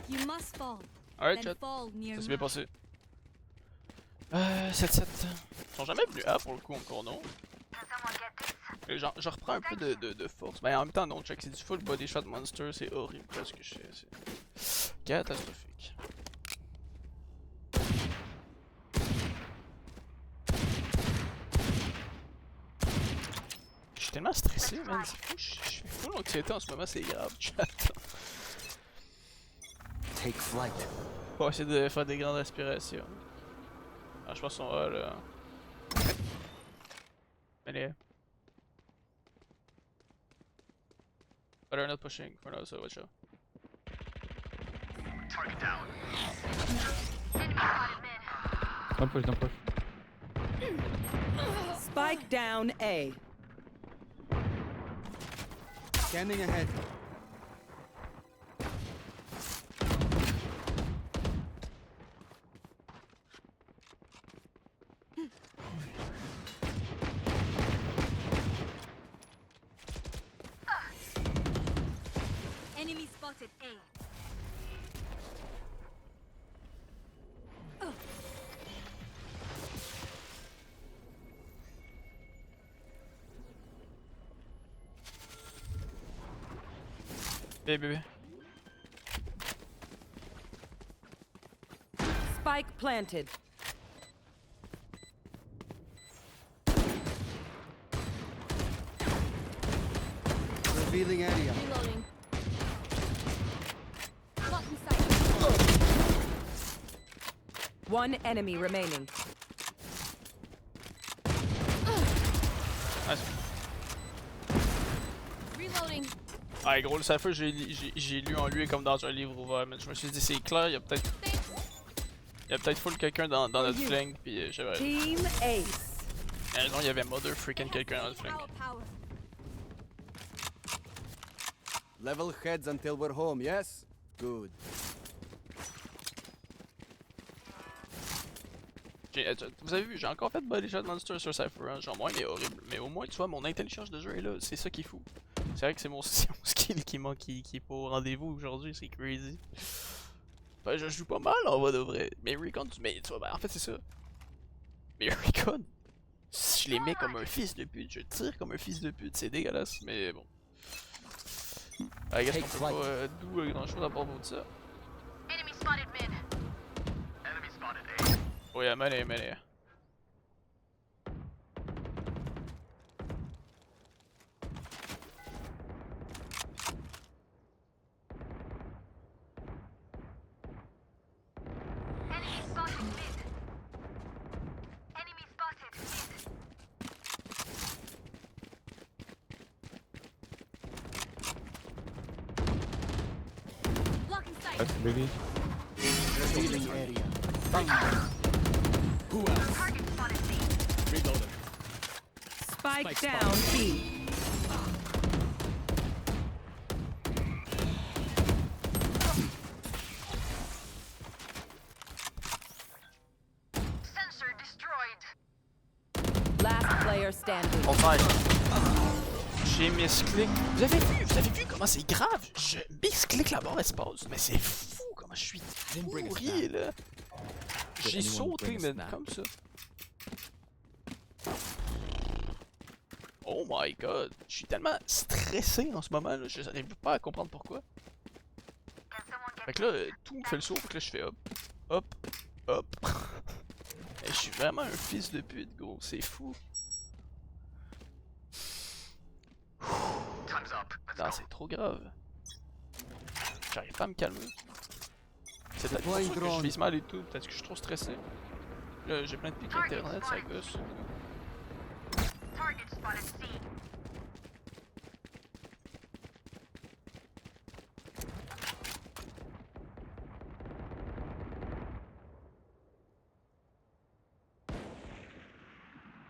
You must fall. Alright, Then chat. fall near Ça s'est me. bien passé. 7-7. Ils sont jamais venus A pour le coup encore, non? Can someone get this? Et je reprends un peu de force. Mais en même temps, non, check, c'est du full body shot monster, c'est horrible ce que je fais. C'est catastrophique. Je suis tellement stressé, man. C'est fou, je fais full anxiété en ce moment, c'est grave, chat. Take flight. On va essayer de faire des grandes respirations. Ah, je pense qu'on va là. Allez. But they're not pushing for now, so watch out. Don't push, don't push. Spike down A. Scanning ahead. Enemy spotted A. Bébé. Spike planted. Revealing area. Reloading. Blocking sight. One enemy remaining. Nice. Reloading. Ah, gros, le Cypher, j'ai lu en lui comme dans un livre ouvert, mais je me suis dit, c'est clair, il y a peut-être. Il y a peut-être full quelqu'un dans notre flank, pis j'avais raison. Team Ace. Non, il y avait mother freaking quelqu'un dans notre flank. Power, power. Level heads until we're home, yes? Good. Vous avez vu, j'ai encore fait body shot monster sur Cypher, hein. Genre, moi, il est horrible. Mais au moins, tu vois, mon intelligence de jeu est là, c'est ça qui est fou. C'est vrai que c'est mon skill qui manque, qui est pas au rendez-vous aujourd'hui, c'est crazy. Ben, je joue pas mal en vrai de vrai. Mais Recon, mais tu vois, ben, en fait, c'est ça. Mais Recon, si je les mets comme un fils de pute, je tire comme un fils de pute, c'est dégueulasse, mais bon. I guess qu'on peut pas d'où grand chose à part de ça. Enemy spotted mid. Enemy spotted A. Oh, y'a melee. Enemy spotted mid. Enemy spotted mid. Blocking sight. That's baby. Revealing area. Who else? Target spotted B. Reloaded. Spike down B. Sensor destroyed. Last player standing. On side. J'ai misclick. Vous avez vu comment c'est grave? Je misclick la barre espace, mais c'est fou comment je suis pourri là. J'ai sauté mais comme ça. Oh my god, je suis tellement stressé en ce moment là, je n'arrive pas à comprendre pourquoi. Can someone get Fait que là, tout me fait le saut, fait que là je fais hop, hop, hop. Et je suis vraiment un fils de pute gros, c'est fou. Time's up. Non, c'est trop grave. J'arrive pas à me calmer. C'est peut-être pour ça que je vise mal et tout, peut-être que je suis trop stressé. Là, j'ai plein de pics internet, ça gosse. Target spotted C.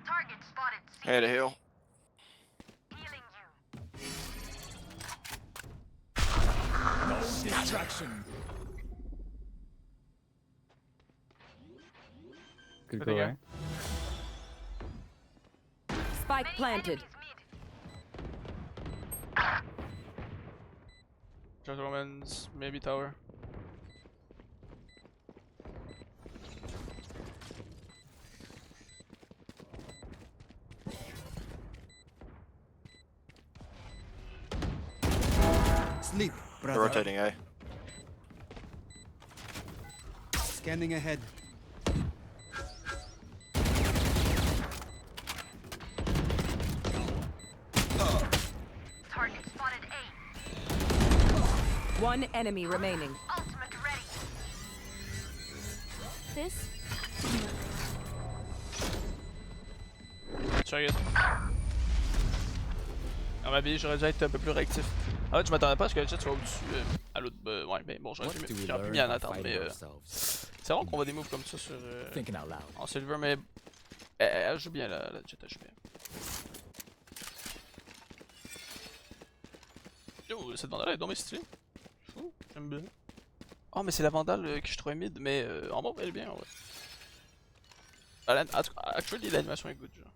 Target spotted C. Hey, the hill. Healing you. No distraction. Could I go think, A. Spike planted. Just Romans, maybe tower. Sleep, They're brother. rotating A. Scanning ahead. Target spotted A. One enemy remaining. Ultimate ready. This? Sérieux. Dans ma vie, j'aurais dû être un peu plus réactif. En fait, je m'attendais pas à ce que le jet soit au-dessus à l'autre. Ouais, mais bon, j'aurais pu mis en attente. Mais c'est rare qu'on voit des moves comme ça sur. Thinking out loud. En silver, mais. Elle joue bien la jet, elle joue bien. Yo, cette vandale est domestiquée. Fou, j'aime bien. Oh, mais c'est la vandale que je trouvais mid, mais en bon, elle est bien, ouais. Actually, l'animation est good, genre.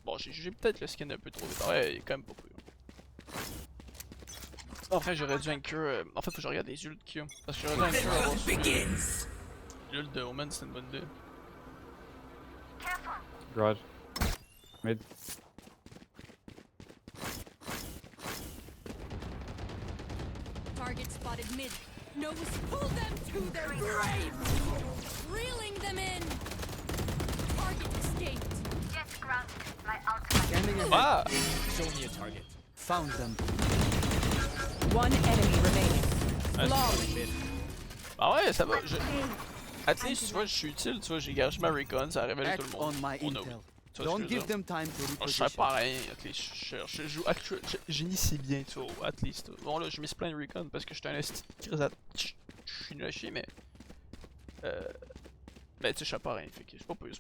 Bon, j'ai jugé peut-être le skin un peu trop vite. Ouais, il est quand même pas pire. Enfin, j'aurais dû incur. En fait, faut que je regarde les ults qu'il y a. Parce que j'aurais dû incur avoir su. L'ult de Omen, c'est une bonne idée. Garage. Mid. Target spotted mid. Nose, pull them to their grave! Reeling them in! Target escaped. Jet grounded. My ultimate. Scanning ahead. Ah! Show me a target. Found them. One enemy remaining. Flawless. Ah ouais, ça va. At least, tu vois, je suis utile, tu vois, j'ai gagé ma recon, ça a révélé tout Act le on monde. my On a intel. Tu vois ce que Don't je veux give dire? them time to Oh, je reposition. sais pas rien, at least, je joue actuel, j'initie bien, tu vois, at least. Bon là, je mise plein de recon parce que j'étais un esti je suis nul à chier, mais... Ben tu sais, je sais pas rien, fait que c'est pas pire.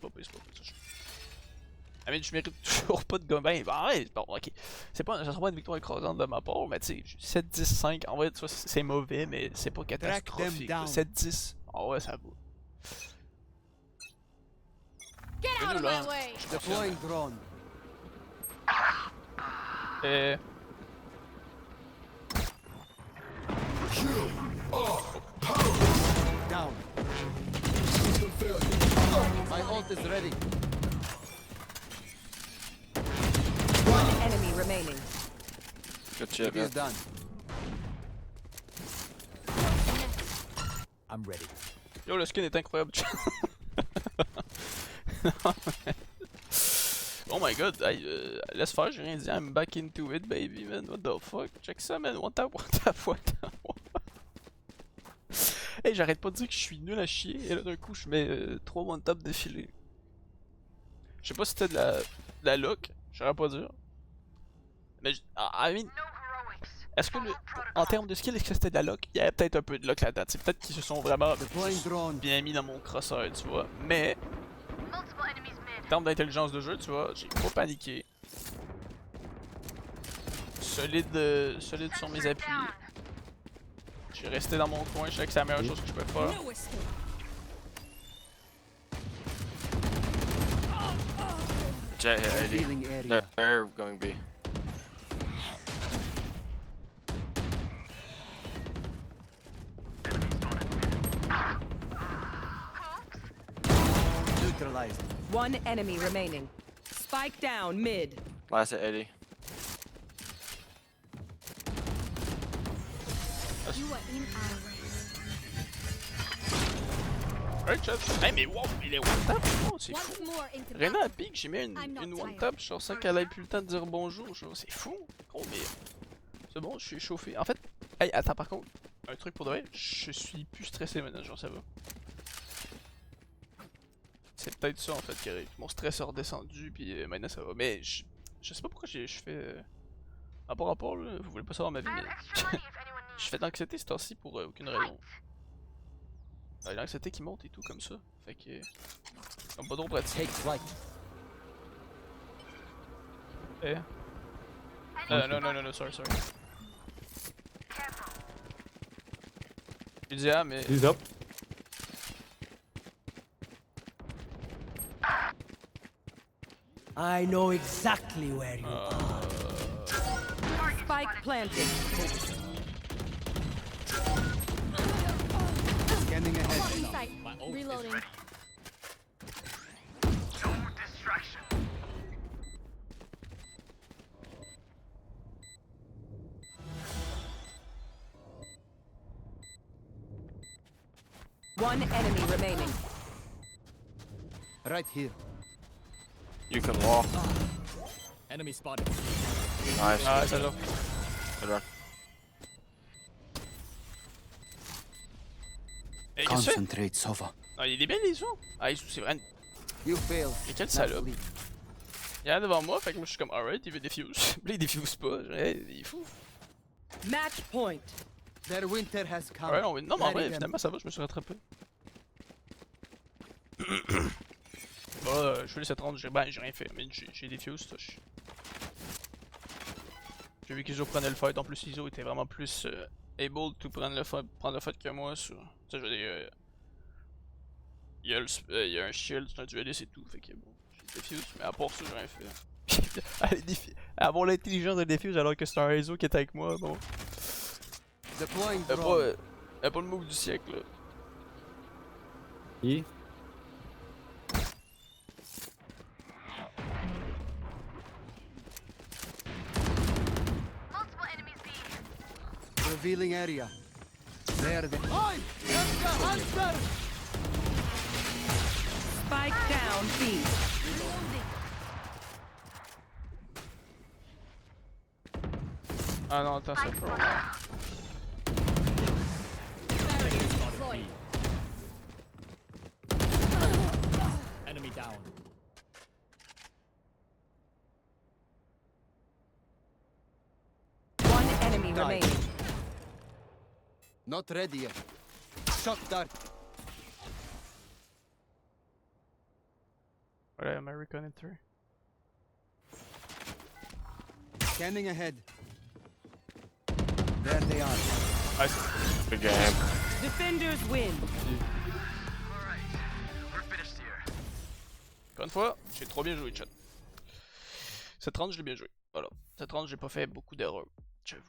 I mean, je mérite toujours pas de gobin, bah arrête, bon ok. Ça sera pas une victoire écrasante de ma part, mais tu sais, 7-10-5, en vrai, tu vois, c'est mauvais, mais c'est pas catastrophique. down. 7-10, en vrai, ça va. Get out of là. my way! Deploying drone. Down. My ult is ready. One enemy remaining. Good shit, It is man. done. I'm ready. Yo, le skin est incroyable. Oh my god, hey, laisse faire, j'ai rien dit, I'm back into it baby man, what the fuck, check ça man, one tap. Hey, j'arrête pas de dire que je suis nul à chier, et là d'un coup je mets 3 one tap défilés. Je sais pas si c'était de la luck, j'aurais pas dire. Mais, I mean, No heroics. est-ce que en termes de skill, est-ce que c'était de la luck? Il y avait peut-être un peu de luck là-dedans, c'est peut-être qu'ils se sont vraiment Deploying drone. bien mis dans mon crosshair, tu vois, mais... Multiple enemies mid. En termes d'intelligence de jeu, tu vois, j'ai pas paniqué. Solide sur mes appuis. Down. J'ai resté dans mon coin, je savais que c'est la meilleure chose que je peux faire. No escape. Jet hit 80. Revealing area. They're going B. Neutralized. One enemy remaining. Spike down mid. Last at 80. You are in our way. Right, chat. Hey, mais wow, il est one tap, oh, c'est fou. Once more into Rena a battle. pique, j'ai mis I'm not une one tired. tap, je sens qu'elle ait plus le temps de dire bonjour, c'est fou. Oh, mais c'est bon, je suis chauffé. En fait, hey, attends, par contre, un truc pour de vrai, je suis plus stressé maintenant, genre ça va. C'est peut-être ça en fait qui arrive. Mon stress est redescendu, puis maintenant ça va. Mais je sais pas pourquoi je fais. À rapport là, vous voulez pas savoir ma vie, I mais have extra money if anyone needs. je fais de l'anxiété ce temps-ci pour aucune raison. L'anxiété qui monte et tout comme ça. Fait que. Comme pas trop pratique. Take flight. Eh. Non, sorry. Careful. Je dis ah, mais. He's up. I know exactly where you are. Spike planted. Scanning ahead. Blocking sight. My ult is Reloading. ready. One enemy remaining. Right here. You can walk. Enemy spotted. Nice. Ah, celle-là. Good run. Eh, qu'est-ce que tu fais? Concentrate, Sova. Ah, il est bien les sons. Ah, c'est vrai. You failed. Et quelle salope. Il est là devant moi, fait que moi je suis comme alright, il veut défuse. Puis là, il défuse pas. Hey, il est fou. Match point. Their winter has come. Ouais, non, mais en vrai, Bury them. finalement ça va, je me suis rattrapé. Je fais les 7 rounds, j'ai rien fait, mais j'ai défuse, ça. J'ai vu qu'Iso prenait le fight, en plus Iso était vraiment plus able to prendre le fight que moi. Ça, je veux dire, il y a un shield, c'est un dueliste et tout, fait que bon, j'ai défuse, mais à part ça, j'ai rien fait. Avoir l'intelligence de défuse alors que c'est un Iso qui était avec moi, bon. Deploying Elle drone. a pas le move du siècle, là. Qui? Multiple enemies B. Revealing area. There they. Oi! Hunter! Spike down B. Ah non, attends, c'est pas. Spotted B. Enemy down. One enemy remaining. Not ready yet. Shot dart. Voilà, American in 3. Scanning ahead. There they are. Nice. Good game. Defenders win. Encore une fois, j'ai trop bien joué, chat. Cette round, je l'ai bien joué. Voilà. Cette round, j'ai pas fait beaucoup d'erreurs. J'avoue.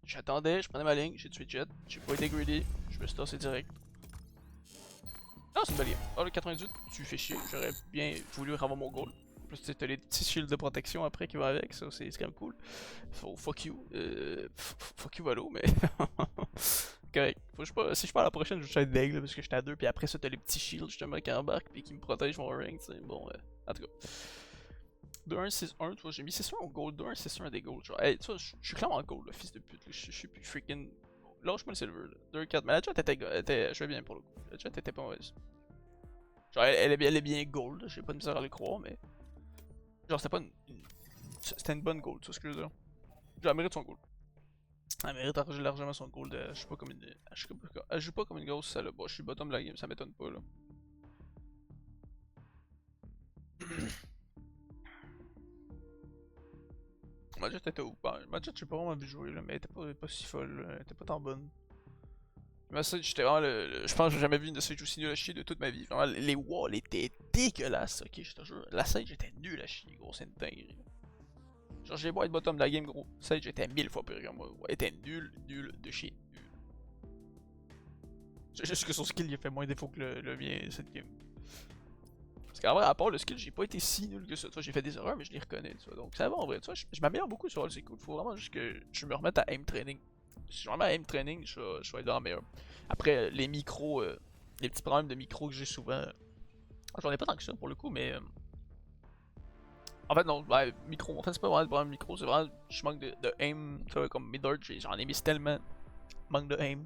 J'attendais, je prenais ma ligne, j'ai tué Jet, j'ai pas été greedy, je me suis tassé direct. Non, c'est une belle game. Oh, le 98, tu fais chier, j'aurais bien voulu avoir mon goal. En plus, tu t'as les petits shields de protection après qui vont avec, ça c'est quand même cool. Fuck you. Fuck you, Valo, mais. Correct. Faut que si je pars à la prochaine, je vais être deg parce que j'étais à 2, puis après ça, t'as les petits shields justement qui embarquent puis qui me protègent mon ring, tu sais. Bon, en tout cas. 2-1-6-1, tu vois, j'ai mis 6-1 au gold, 2-1-6-1 des golds, genre, hey, tu vois, je suis clairement en gold, le fils de pute, je suis plus freaking. Lâche-moi le silver, là. 2-4, mais la chat était. Je vais bien pour le coup. La chat était pas mauvaise. Genre, elle est bien gold, j'ai pas de misère à le croire, mais. Genre, c'était pas une. C'était une bonne gold, tu vois ce que je veux dire. Genre, elle mérite son gold. Elle mérite largement son gold, elle joue pas comme une. Elle joue pas comme une grosse salope. Bon, je suis bottom de la game, ça m'étonne pas, là. Ma jet était où? Ma jet, j'ai pas vraiment vu jouer, là, mais elle était pas si folle, elle était pas tant bonne. Ma Sage, j'étais vraiment je pense que j'ai jamais vu une Sage aussi nulle à chier de toute ma vie. Vraiment, les walls étaient dégueulasses, ok, je te jure. La Sage était nulle à chier, gros, c'est une dinguerie. Genre, j'ai beau être bottom de la game, gros. Sage était 1000 fois pire que moi, gros. Elle était nulle de chier. Nulle. C'est juste que son skill, il a fait moins défaut que le mien cette game. Parce qu'en vrai, à part le skill, j'ai pas été si nul que ça. Tu vois, j'ai fait des erreurs, mais je les reconnais, tu vois. Donc ça va en vrai, tu vois, je m'améliore beaucoup sur All, c'est cool. Faut vraiment juste que je me remette à aim training. Si je me remets à aim training, je vais être vraiment meilleur. Après, les micros, les petits problèmes de micro que j'ai souvent. J'en ai pas tant que ça pour le coup, mais. En fait, non, micro. En fait, c'est pas vraiment le problème de micro, c'est vraiment. Je manque de aim. Tu vois, comme mid-dart, j'en ai mis tellement. Manque de aim.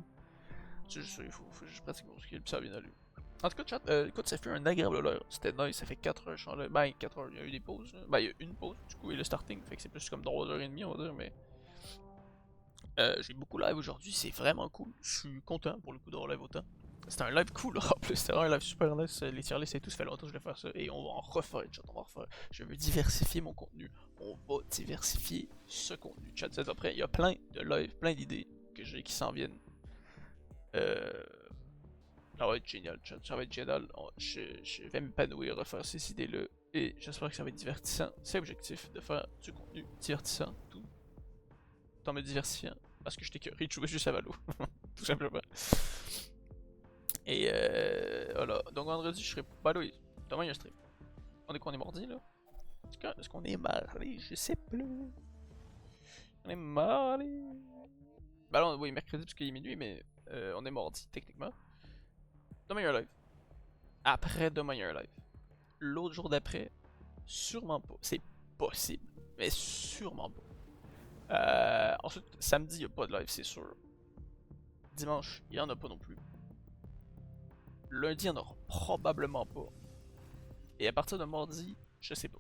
C'est juste ça, il faut que je pratique mon skill, puis ça va bien aller. En tout cas, chat, écoute, ça fait un agréable heure. C'était nice, ça fait 4 heures, je suis en live. Ben, 4 heures, il y a eu des pauses. Ben, il y a une pause, du coup, et le starting, fait que c'est plus comme 3h30, on va dire, mais. J'ai beaucoup live aujourd'hui, c'est vraiment cool. Je suis content pour le coup d'avoir live autant. C'était un live cool, en plus, c'était un live super nice. Les tier lists et tout, ça fait longtemps que je vais faire ça. Et on va en refaire, chat, on va en refaire. Je veux diversifier mon contenu. On va diversifier ce contenu. Chat, c'est après, il y a plein de lives, plein d'idées que j'ai qui s'en viennent. Ça va être génial, chat, ça va être génial. Je vais m'épanouir à faire ces idées-là. Et j'espère que ça va être divertissant. C'est l'objectif, de faire du contenu divertissant, tout en me diversifiant. Parce que j'étais curé de jouer juste à Valo. Tout simplement. Et voilà. Donc vendredi, je serai. Bah oui, demain il y a un stream. On est quoi, on est mardi là? Est-ce qu'on est mardi? Je sais plus. On est mardi. Bah là, oui, mercredi parce qu'il est minuit, mais on est mardi techniquement. Demain il y a un live. Après demain il y a un live. L'autre jour d'après, sûrement pas. C'est possible, mais sûrement pas. Ensuite, samedi, il n'y a pas de live, c'est sûr. Dimanche, il n'y en a pas non plus. Lundi, il n'y en aura probablement pas. Et à partir de mardi, je sais pas.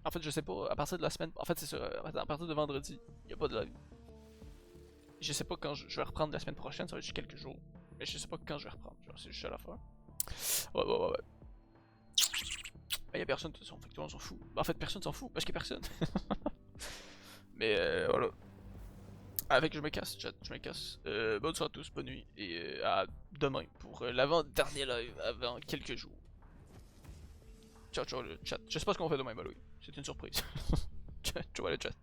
En fait, je sais pas. À partir de la semaine. En fait, c'est ça. À partir de vendredi, il n'y a pas de live. Je sais pas quand je vais reprendre la semaine prochaine, ça va être juste quelques jours. Mais je sais pas quand je vais reprendre. Genre, c'est juste ça l'affaire. Ouais. Il y a personne de toute façon, fait que tout le monde s'en fout. En fait, personne s'en fout parce qu'il y a personne. Mais voilà. Avec je me casse, chat, je me casse. Bonne soirée à tous, bonne nuit. Et à demain pour l'avant-dernier live avant quelques jours. Ciao le chat. Je sais pas ce qu'on fait demain, Baloui. C'est une surprise. Ciao le chat.